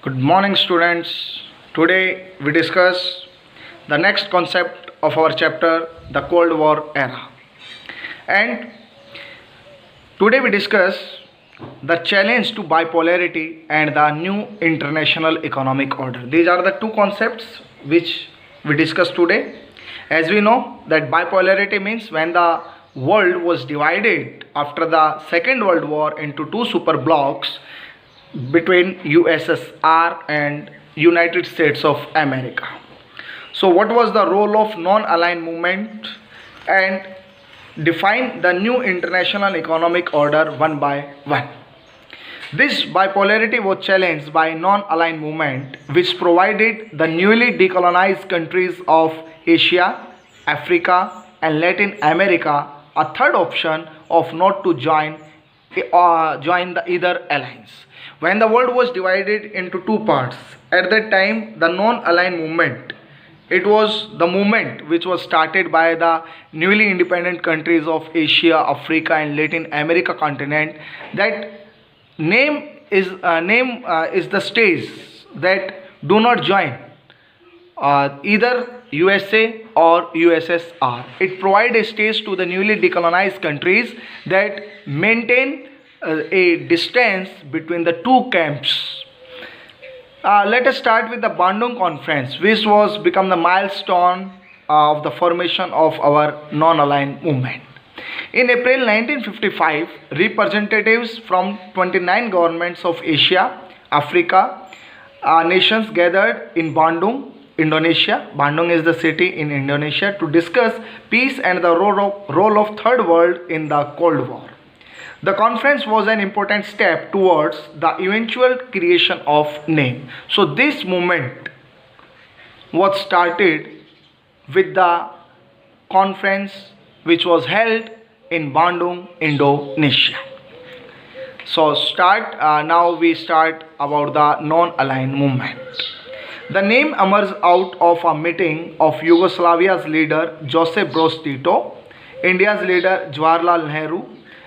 Good morning, students. Today we discuss the next concept of our chapter, the Cold War era. And today we discuss the challenge to bipolarity and the new international economic order. These are the two concepts which we discuss today. As we know that bipolarity means when the world was divided after the Second World War into two super blocks between USSR and United States of America. So what was the role of non-aligned movement and define the new international economic order one by one. This bipolarity was challenged by non-aligned movement which provided the newly decolonized countries of Asia, Africa and Latin America a third option of not to join the either alliance. When the world was divided into two parts, at that time the non-aligned movement, it was the movement which was started by the newly independent countries of Asia, Africa and Latin America continent. That name is the states that do not join either USA or USSR. It provides a stage to the newly decolonized countries that maintain a distance between the two camps. Let us start with the Bandung Conference, which was become the milestone of the formation of our non-aligned movement. In April 1955, representatives from 29 governments of Asia, Africa, nations gathered in Bandung, Indonesia. Bandung is the city in Indonesia to discuss peace and the role of Third World in the Cold War. The conference was an important step towards the eventual creation of name. So this movement was started with the conference which was held in Bandung, Indonesia. So now we start about the non-aligned movement. The name emerged out of a meeting of Yugoslavia's leader Josip Broz Tito, India's leader Jawaharlal Nehru,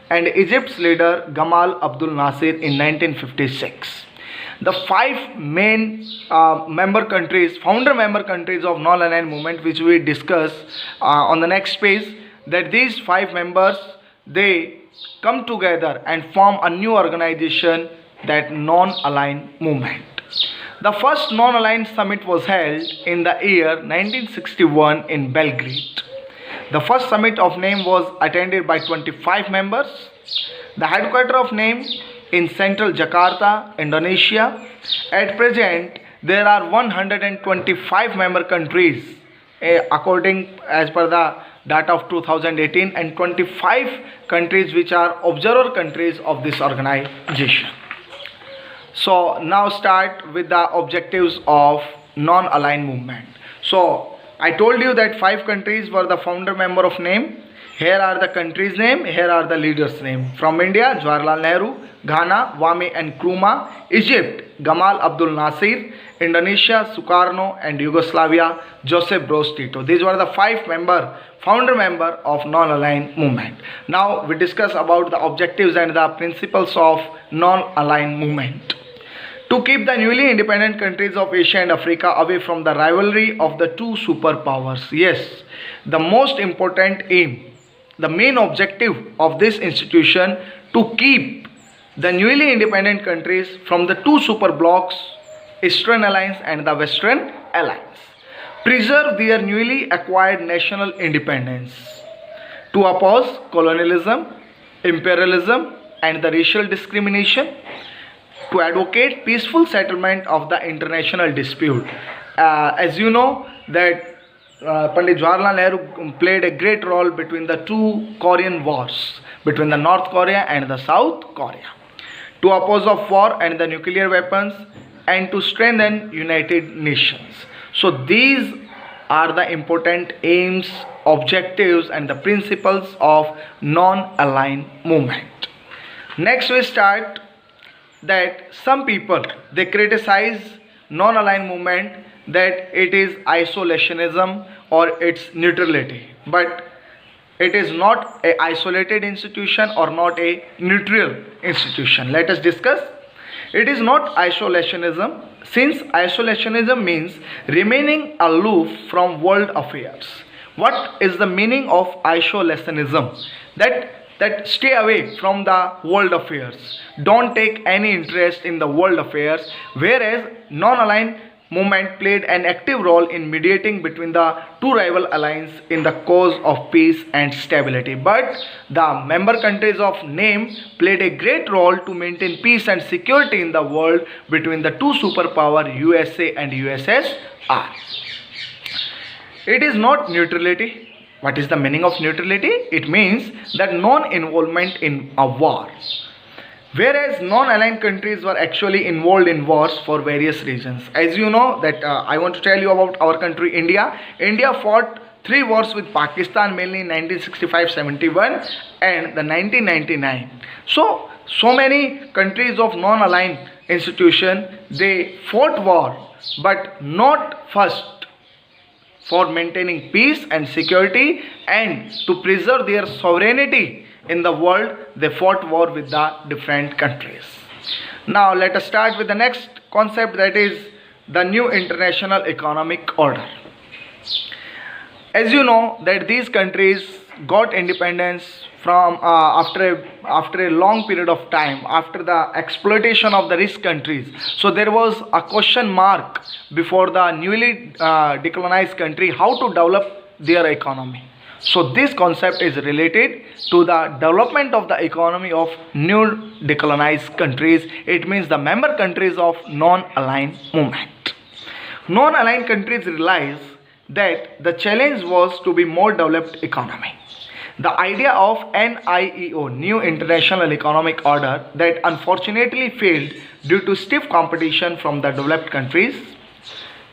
and Egypt's leader Gamal Abdel Nasser in 1956. The five main founder member countries of non-aligned movement, which we discuss on the next page, that these five members, they come together and form a new organization, that non-aligned movement. The first non-aligned summit was held in the year 1961 in Belgrade. The first summit of name was attended by 25 members. The headquarters of name in central Jakarta, Indonesia. At present, there are 125 member countries as per the data of 2018, and 25 countries which are observer countries of this organization. So now start with the objectives of non-aligned movement. So I told you that five countries were the founder member of name. Here are the countries' name, here are the leaders' name. From India, Jawaharlal Nehru, Ghana, Kwame Nkrumah, Egypt, Gamal Abdel Nasser, Indonesia, Sukarno, and Yugoslavia, Josip Broz Tito. These were the founder member of non-aligned movement. Now we discuss about the objectives and the principles of non-aligned movement. To keep the newly independent countries of Asia and Africa away from the rivalry of the two superpowers. Yes, the most important aim, the main objective of this institution, to keep the newly independent countries from the two super blocks, Eastern Alliance and the Western Alliance. Preserve their newly acquired national independence. To oppose colonialism, imperialism and the racial discrimination. To advocate peaceful settlement of the international dispute. As you know that Pandit Jawaharlal Nehru played a great role between the two Korean wars, between the North Korea and the South Korea. To oppose of war and the nuclear weapons, and to strengthen United Nations. So these are the important aims, objectives and the principles of non-aligned movement. Next we start that some people, they criticize non-aligned movement that it is isolationism or its neutrality, but it is not a isolated institution or not a neutral institution. Let us discuss. It is not isolationism, since isolationism means remaining aloof from world affairs. What is the meaning of isolationism? That stay away from the world affairs. Don't take any interest in the world affairs. Whereas non-aligned movement played an active role in mediating between the two rival alliances in the cause of peace and stability. But the member countries of NAME played a great role to maintain peace and security in the world between the two superpower USA and USSR. It is not neutrality. What is the meaning of neutrality? It means that non-involvement in a war. Whereas non-aligned countries were actually involved in wars for various reasons. As you know that I want to tell you about our country India. India fought three wars with Pakistan, mainly in 1965-71 and the 1999. So many countries of non-aligned institution, they fought war, but not first for maintaining peace and security and to preserve their sovereignty in the world. They fought war with the different countries. Now let us start with the next concept, that is the new international economic order. As you know that these countries got independence from after a long period of time, after the exploitation of the rich countries. So there was a question mark before the newly decolonized country how to develop their economy. So this concept is related to the development of the economy of new decolonized countries. It means the member countries of non-aligned movement. Non-aligned countries realized that the challenge was to be more developed economy. The idea of NIEO, New International Economic Order, that unfortunately failed due to stiff competition from the developed countries.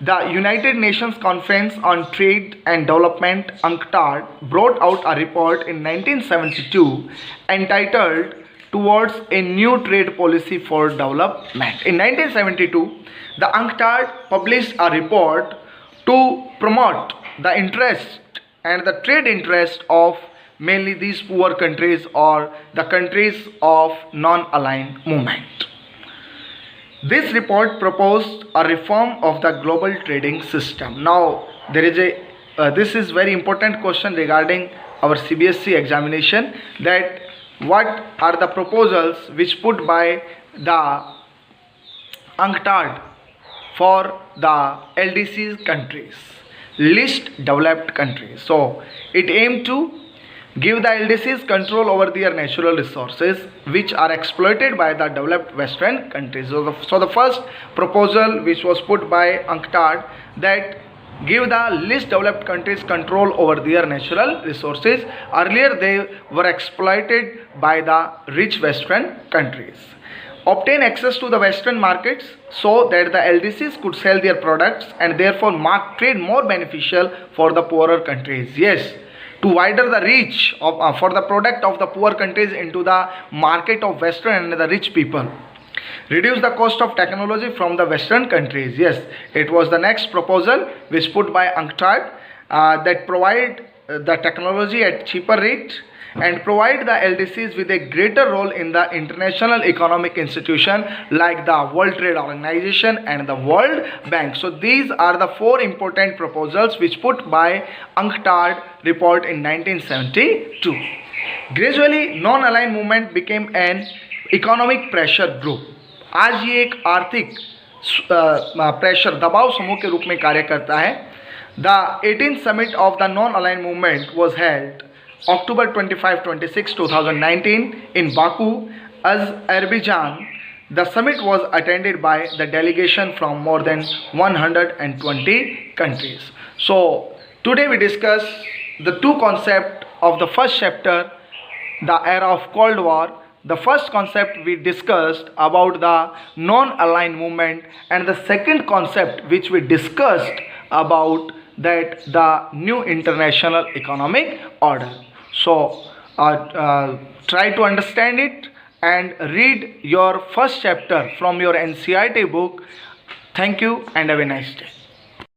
The United Nations Conference on Trade and Development, UNCTAD, brought out a report in 1972 entitled Towards a New Trade Policy for Development. In 1972, the UNCTAD published a report to promote the interest and the trade interest of mainly these poor countries or the countries of non-aligned movement. This report proposed a reform of the global trading system. Now there is a this is very important question regarding our CBSE examination, that what are the proposals which put by the UNCTAD for the LDC countries, least developed countries. So it aimed to give the LDCs control over their natural resources which are exploited by the developed Western countries. So the first proposal which was put by UNCTAD, that give the least developed countries control over their natural resources. Earlier they were exploited by the rich Western countries. Obtain access to the Western markets so that the LDCs could sell their products and therefore make trade more beneficial for the poorer countries. Yes, to wider the reach of, for the product of the poor countries into the market of Western and the rich people. Reduce the cost of technology from the Western countries. Yes, it was the next proposal which put by UNCTAD, that provide the technology at cheaper rate and provide the LDCs with a greater role in the international economic institution like the World Trade Organization and the World Bank. So these are the four important proposals which put by UNCTAD report in 1972. Gradually non-aligned movement became an economic pressure group. आज ये एक आर्थिक pressure दबाव समूह के रूप में कार्य करता है. The 18th summit of the non-aligned movement was held October 25-26, 2019 in Baku, Azerbaijan. The summit was attended by the delegation from more than 120 countries. So today we discuss the two concepts of the first chapter, the era of Cold War. The first concept we discussed about the non-aligned movement, and the second concept which we discussed about that the new international economic order. So try to understand it and read your first chapter from your NCERT book. Thank you and have a nice day.